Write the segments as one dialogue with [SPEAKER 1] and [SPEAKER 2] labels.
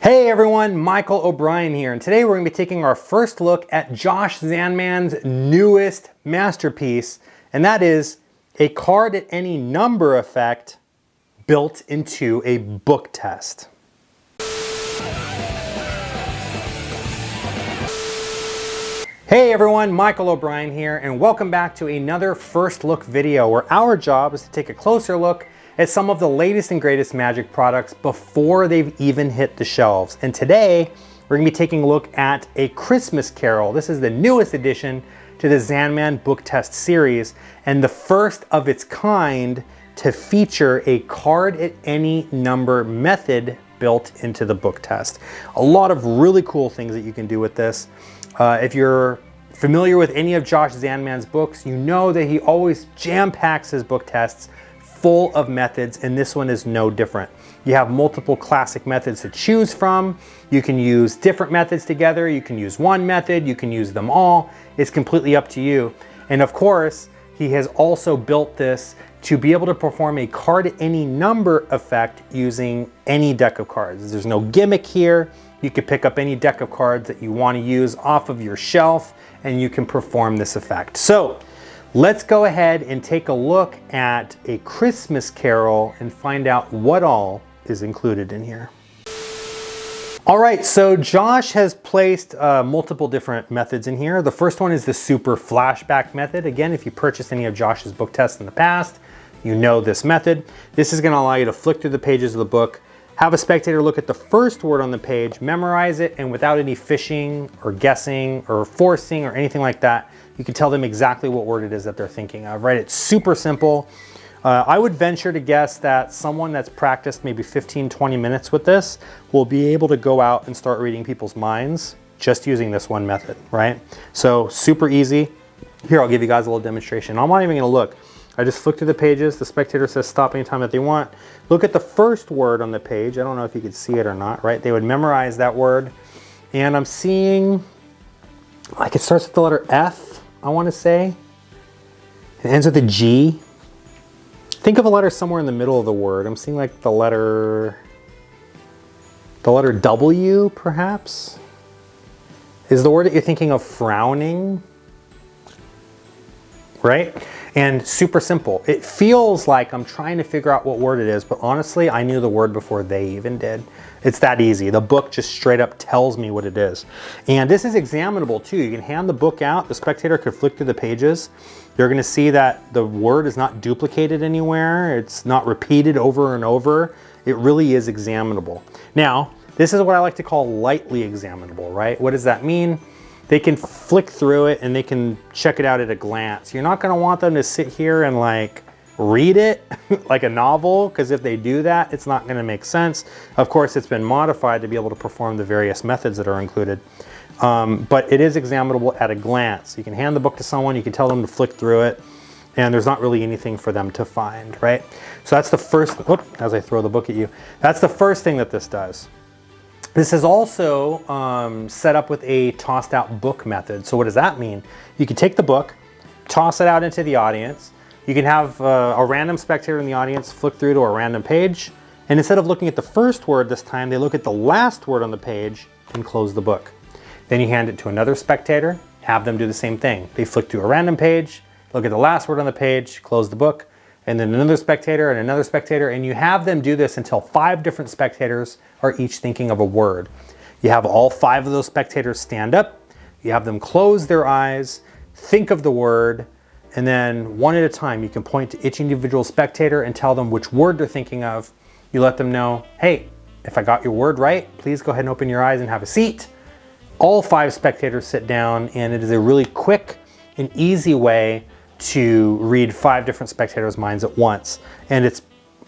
[SPEAKER 1] Hey everyone, Michael O'Brien here, and today we're going to be taking our first look at Josh Zandman's newest masterpiece, and that is a card at any number effect built into a book test. Hey everyone, Michael O'Brien here, and welcome back to another first look video where our job is to take a closer look at some of the latest and greatest magic products before they've even hit the shelves. And today, we're gonna be taking a look at A Christmas Carol. This is the newest addition to the Zandman book test series, and the first of its kind to feature a card at any number method built into the book test. A lot of really cool things that you can do with this. If you're familiar with any of Josh Zandman's books, you know that he always jam-packs his book tests full of methods, and this one is no different. You have multiple classic methods to choose from. You can use different methods together. You can use one method. You can use them all. It's completely up to you. And of course, he has also built this to be able to perform a card at any number effect using any deck of cards. There's no gimmick here. You could pick up any deck of cards that you want to use off of your shelf, and you can perform this effect. So let's go ahead and take a look at A Christmas Carol and find out what all is included in here. All right, so Josh has placed multiple different methods in here. The first one is the super flashback method. Again, if you purchased any of Josh's book tests in the past, you know this method. This is gonna allow you to flick through the pages of the book, have a spectator look at the first word on the page, memorize it, and without any fishing or guessing or forcing or anything like that, you can tell them exactly what word it is that they're thinking of, right? It's super simple. I would venture to guess that someone that's practiced maybe 15, 20 minutes with this will be able to go out and start reading people's minds just using this one method, right? So super easy. Here, I'll give you guys a little demonstration. I'm not even gonna look. I just flick through the pages. The spectator says stop anytime that they want. Look at the first word on the page. I don't know if you could see it or not, right? They would memorize that word. And I'm seeing, like, it starts with the letter F, I want to say. It ends with a G. Think of a letter somewhere in the middle of the word. I'm seeing like the letter W, perhaps. Is the word that you're thinking of frowning? Right? And super simple. It feels like I'm trying to figure out what word it is, but honestly, I knew the word before they even did. It's that easy. The book just straight up tells me what it is. And this is examinable too. You can hand the book out. The spectator could flick through the pages. You're gonna see that the word is not duplicated anywhere. It's not repeated over and over. It really is examinable. Now, this is what I like to call lightly examinable, right? What does that mean? They can flick through it and they can check it out at a glance. You're not gonna want them to sit here and like read it like a novel, because if they do that, it's not gonna make sense. Of course, it's been modified to be able to perform the various methods that are included. But it is examinable at a glance. You can hand the book to someone, you can tell them to flick through it, and there's not really anything for them to find, right? So that's the first, as I throw the book at you, that's the first thing that this does. This is also set up with a tossed out book method. So what does that mean? You can take the book, toss it out into the audience. You can have a random spectator in the audience flick through to a random page. And instead of looking at the first word this time, they look at the last word on the page and close the book. Then you hand it to another spectator, have them do the same thing. They flick through a random page, look at the last word on the page, close the book, and then another spectator and another spectator, and you have them do this until 5 different spectators are each thinking of a word. You have all 5 of those spectators stand up, you have them close their eyes, think of the word, and then one at a time you can point to each individual spectator and tell them which word they're thinking of. You let them know, hey, if I got your word right, please go ahead and open your eyes and have a seat. All 5 spectators sit down, and it is a really quick and easy way to read 5 different spectators' minds at once. And it's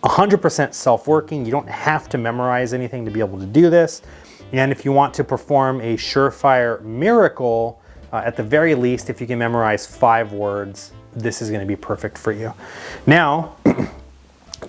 [SPEAKER 1] 100% self-working. You don't have to memorize anything to be able to do this. And if you want to perform a surefire miracle, at the very least, if you can memorize 5 words, this is gonna be perfect for you. Now,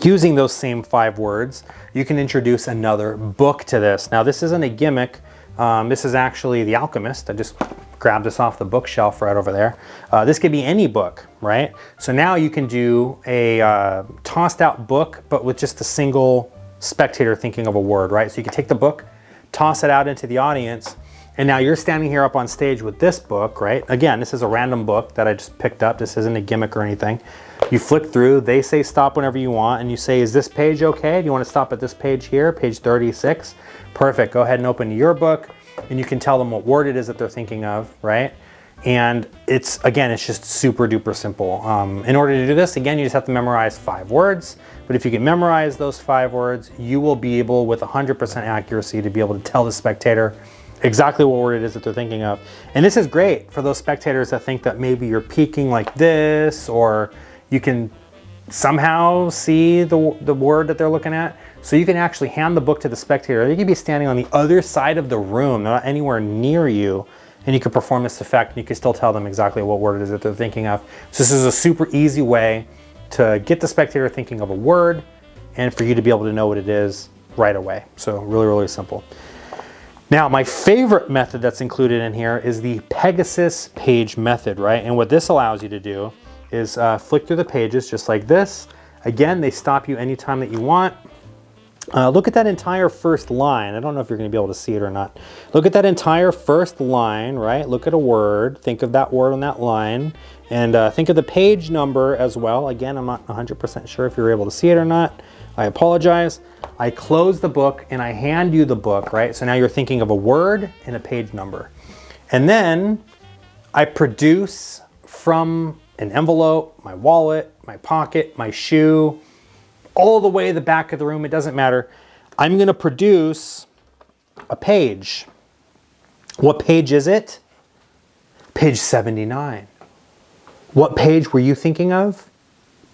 [SPEAKER 1] using those same 5 words, you can introduce another book to this. Now, this isn't a gimmick. This is actually The Alchemist. I just grabbed this off the bookshelf right over there. This could be any book, right? So now you can do a tossed out book, but with just a single spectator thinking of a word, right? So you can take the book, toss it out into the audience, and now you're standing here up on stage with this book, right? Again, this is a random book that I just picked up. This isn't a gimmick or anything. You flick through, they say stop whenever you want, and you say, is this page okay? Do you want to stop at this page here, page 36? Perfect, go ahead and open your book, and you can tell them what word it is that they're thinking of, right? And it's, again, it's just super duper simple. In order to do this, again, you just have to memorize 5 words. But if you can memorize those 5 words, you will be able, with 100% accuracy, to be able to tell the spectator exactly what word it is that they're thinking of. And this is great for those spectators that think that maybe you're peeking like this, or you can somehow see the word that they're looking at. So you can actually hand the book to the spectator. They could be standing on the other side of the room, not anywhere near you, and you can perform this effect, and you can still tell them exactly what word it is that they're thinking of. So this is a super easy way to get the spectator thinking of a word and for you to be able to know what it is right away. So really, really simple. Now, my favorite method that's included in here is the Pegasus page method, right? And what this allows you to do is flick through the pages just like this. Again, they stop you anytime that you want. Look at that entire first line. I don't know if you're going to be able to see it or not. Look at that entire first line, right? Look at a word. Think of that word on that line. And think of the page number as well. Again, I'm not 100% sure if you're able to see it or not. I apologize. I close the book and I hand you the book, right? So now you're thinking of a word and a page number. And then I produce from an envelope, my wallet, my pocket, my shoe, all the way to the back of the room, it doesn't matter. I'm gonna produce a page. What page is it? Page 79. What page were you thinking of?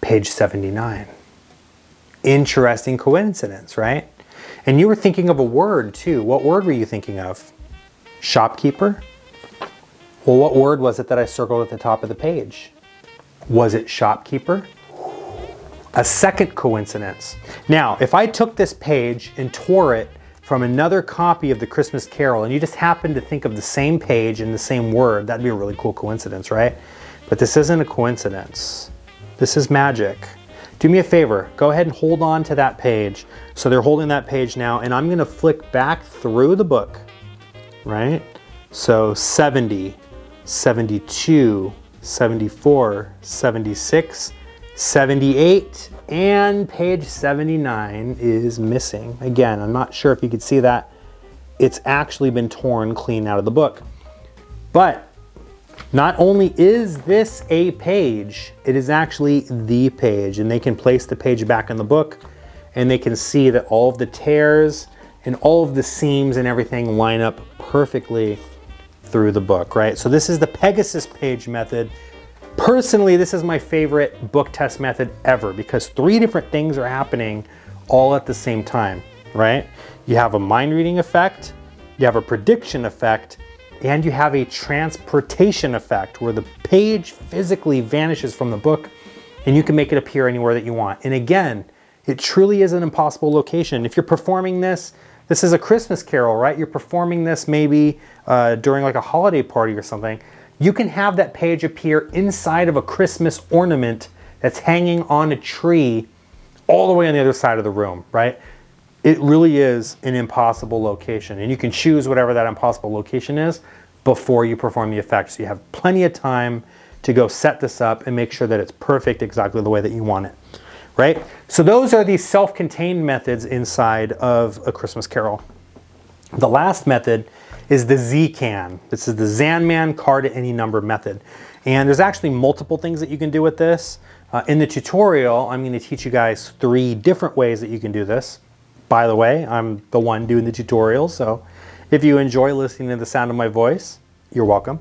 [SPEAKER 1] Page 79. Interesting coincidence, right? And you were thinking of a word too. What word were you thinking of? Shopkeeper? Well, what word was it that I circled at the top of the page? Was it shopkeeper? A second coincidence. Now, if I took this page and tore it from another copy of the Christmas Carol, and you just happened to think of the same page and the same word, that'd be a really cool coincidence, right? But this isn't a coincidence. This is magic. Do me a favor, go ahead and hold on to that page. So they're holding that page now, and I'm gonna flick back through the book, right? So 70, 72, 74, 76, 78, and page 79 is missing. Again, I'm not sure if you could see that. It's actually been torn clean out of the book. But not only is this a page, it is actually the page, and they can place the page back in the book, and they can see that all of the tears and all of the seams and everything line up perfectly through the book, right? So this is the Pegasus page method. Personally, this is my favorite book test method ever because 3 different things are happening all at the same time, right? You have a mind reading effect, you have a prediction effect, and you have a transportation effect where the page physically vanishes from the book and you can make it appear anywhere that you want. And again, it truly is an impossible location. If you're performing this, this is a Christmas Carol, right? You're performing this maybe during like a holiday party or something. You can have that page appear inside of a Christmas ornament that's hanging on a tree all the way on the other side of the room, right? It really is an impossible location, and you can choose whatever that impossible location is before you perform the effect. So you have plenty of time to go set this up and make sure that it's perfect exactly the way that you want it, right? So those are the self-contained methods inside of A Christmas Carol. The last method is the Z-Can. This is the Zandman card at any number method. And there's actually multiple things that you can do with this. In the tutorial, I'm going to teach you guys 3 different ways that you can do this. By the way, I'm the one doing the tutorial, so if you enjoy listening to the sound of my voice, you're welcome.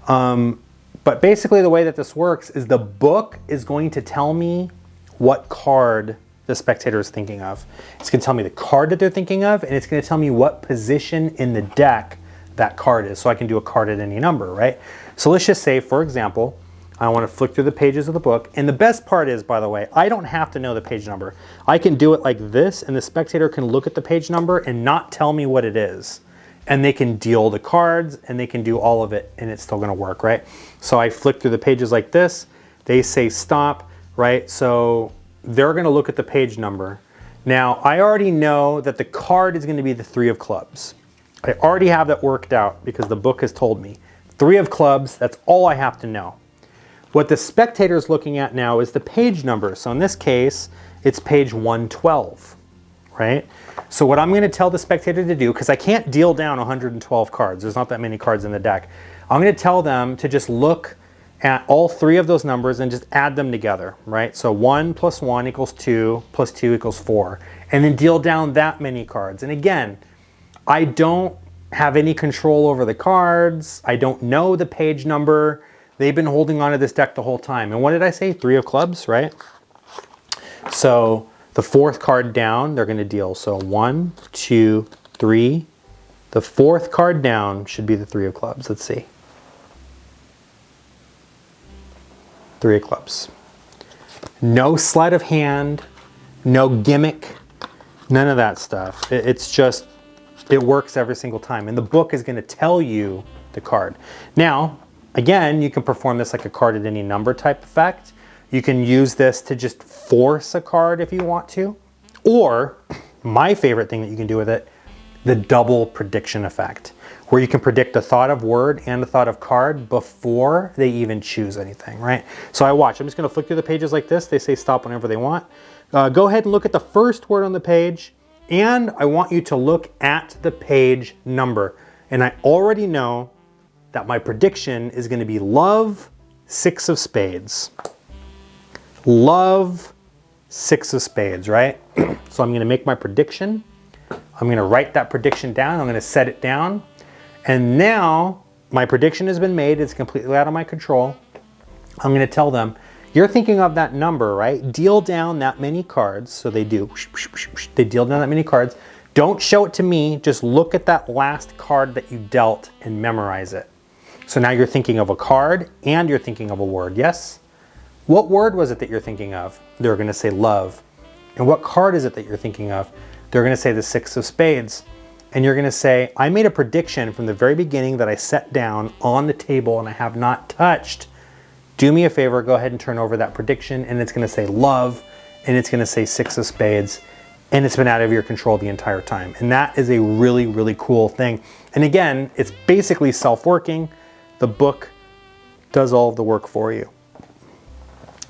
[SPEAKER 1] But basically the way that this works is the book is going to tell me what card the spectator is thinking of. It's going to tell me the card that they're thinking of, and it's going to tell me what position in the deck that card is, so I can do a card at any number, right? So let's just say, for example, I want to flick through the pages of the book, and the best part is, by the way, I don't have to know the page number. I can do it like this, and the spectator can look at the page number and not tell me what it is. And they can deal the cards, and they can do all of it, and it's still going to work, right? So I flick through the pages like this. They say stop, right? So they're going to look at the page number. Now, I already know that the card is going to be the 3 of clubs, I already have that worked out because the book has told me. 3 of clubs, that's all I have to know. What the spectator is looking at now is the page number. So in this case, it's page 112, right? So what I'm going to tell the spectator to do, because I can't deal down 112 cards, there's not that many cards in the deck. I'm going to tell them to just look at all 3 of those numbers and just add them together, right? So 1 plus 1 equals 2, plus 2 equals 4, and then deal down that many cards. And again, I don't have any control over the cards. I don't know the page number. They've been holding on to this deck the whole time. And what did I say? 3 of clubs, right? So the 4th card down, they're going to deal. So 1, 2, 3. The 4th card down should be the 3 of clubs. Let's see. 3 of clubs. No sleight of hand, no gimmick, none of that stuff. It's just, it works every single time. And the book is going to tell you the card. Now, again, you can perform this like a card at any number type effect. You can use this to just force a card if you want to. Or, my favorite thing that you can do with it, the double prediction effect, where you can predict a thought of word and a thought of card before they even choose anything, right? So I watch. I'm just going to flick through the pages like this. They say stop whenever they want. Go ahead and look at the first word on the page, and I want you to look at the page number. And I already know that my prediction is going to be love, 6 of spades. Love, 6 of spades, right? So I'm going to make my prediction. I'm going to write that prediction down. I'm going to set it down. And now my prediction has been made. It's completely out of my control. I'm going to tell them, you're thinking of that number, right? Deal down that many cards. So they do. They deal down that many cards. Don't show it to me. Just look at that last card that you dealt and memorize it. So now you're thinking of a card and you're thinking of a word, yes? What word was it that you're thinking of? They're going to say love. And what card is it that you're thinking of? They're going to say the 6 of spades. And you're going to say, I made a prediction from the very beginning that I set down on the table and I have not touched. Do me a favor, go ahead and turn over that prediction, and it's going to say love, and it's going to say 6 of spades, and it's been out of your control the entire time. And that is a really, really cool thing. And again, it's basically self-working. The book does all of the work for you.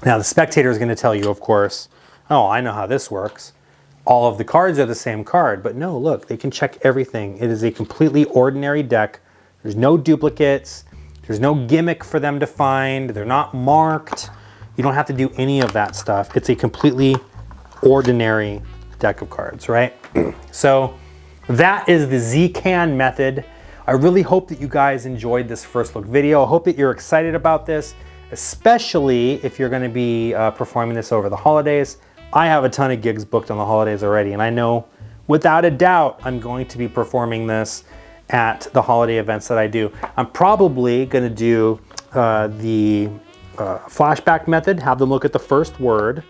[SPEAKER 1] Now, the spectator is going to tell you, of course, oh, I know how this works. All of the cards are the same card, but no, look, they can check everything. It is a completely ordinary deck. There's no duplicates. There's no gimmick for them to find. They're not marked. You don't have to do any of that stuff. It's a completely ordinary deck of cards, right? So that is the Zcan method. I really hope that you guys enjoyed this first look video. I hope that you're excited about this, especially if you're going to be performing this over the holidays. I have a ton of gigs booked on the holidays already, and I know without a doubt I'm going to be performing this at the holiday events that I do. I'm probably going to do the flashback method, have them look at the first word,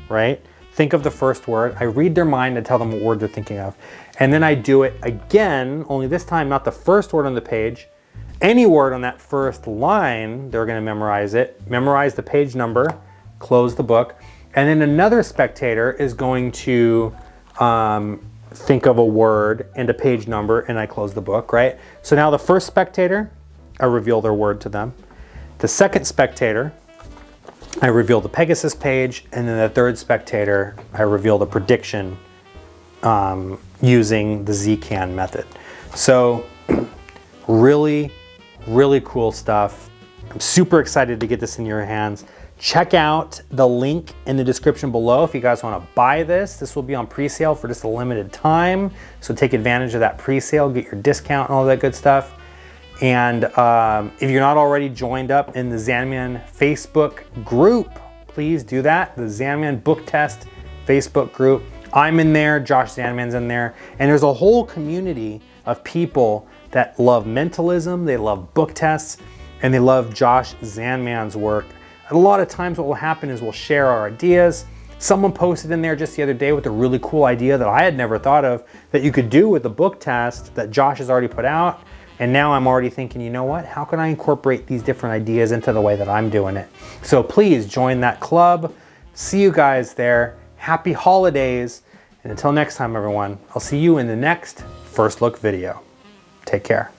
[SPEAKER 1] right? Think of the first word. I read their mind and tell them what word they're thinking of. And then I do it again, only this time not the first word on the page. Any word on that first line, they're going to memorize it, memorize the page number, close the book. And then another spectator is going to think of a word and a page number, and I close the book, right? So now the first spectator, I reveal their word to them. The second spectator, I reveal the Pegasus page, and then the third spectator, I reveal the prediction using the Zcan method. So really, really cool stuff. I'm super excited to get this in your hands. Check out the link in the description below if you guys want to buy this. This will be on pre-sale for just a limited time. So take advantage of that pre-sale, get your discount and all that good stuff. And if you're not already joined up in the Zandman Facebook group, please do that. The Zandman Book Test Facebook group. I'm in there, Josh Zandman's in there. And there's a whole community of people that love mentalism, they love book tests, and they love Josh Zandman's work. And a lot of times what will happen is we'll share our ideas. Someone posted in there just the other day with a really cool idea that I had never thought of that you could do with the book test that Josh has already put out. And now I'm already thinking, you know what? How can I incorporate these different ideas into the way that I'm doing it? So please join that club. See you guys there. Happy holidays. And until next time, everyone, I'll see you in the next First Look video. Take care.